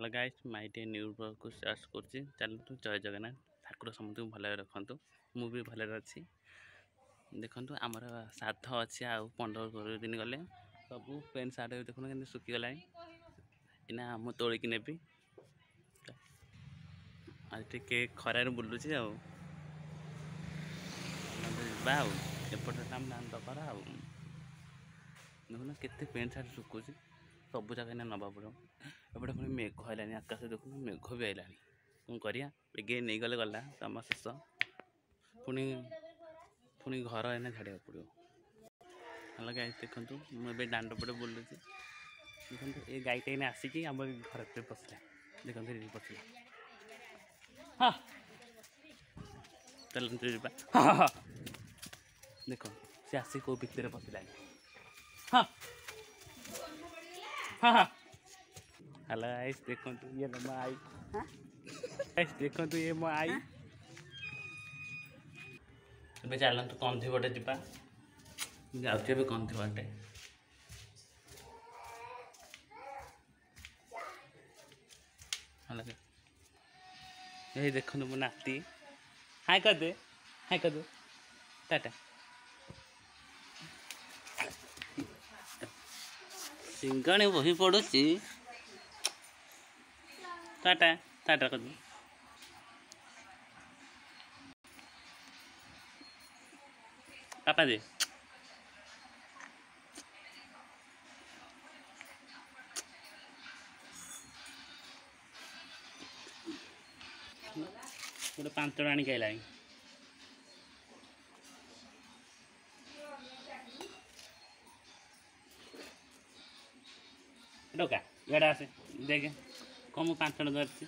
hello guys mighty new blog को start करछि चलतु जय जगन्नाथ ठाकुर समस्त भले रखतु मु भी भले अछि देखंतु हमर साथ अछि आ 15 दिन गले सब पेन सार्ट देखुन केन सुखी गलाय इना हम तोळी कि नेबी आज टिके खरार बुलुछि आ बाउ एपट काम नाम दकर आ देखुन केते पेन सार्ट सुकुछि सब जगह ना नबा पड़ो एपटे पुणी मेघ हलानी आकाश देखुन मेघ भी आइलानी कौन करिया बेगे नहीं गले गला तम शेष पुणी पुणी घर एने छाड़ा पड़ो हेलो गाइस देखंतु मुझे दांड पटे बुलुछि देखंतु ए गाईटे एने आसिकी हम घर पे पसला देखंतु रे पसला हां चलंतु जीबा हां देखो से आसी को भीतर पसला हां हां हेलो गाइस देखंतु ये लो आई हां गाइस देखंतु ये मो आई ଏବେ ଚାଲନ୍ତୁ କନ୍ଧି ବଟେ ଯିବା ମୁଁ ଯାଉଛି ଏବେ କନ୍ଧି ବଟେ ହେଲା ଏଇ ଦେଖନ୍ତୁ ମୋ ନାତି ହାଇ କରିଦେ ଟାଟା ସିଙ୍ଗାଣି ବହି ପଡୁଛି ଟାଟା ଟାଟା କରିଦେ पापा दे गोटे 5 आनी के आइलानी डोका इड़ा आसे देखे कम 5 धरती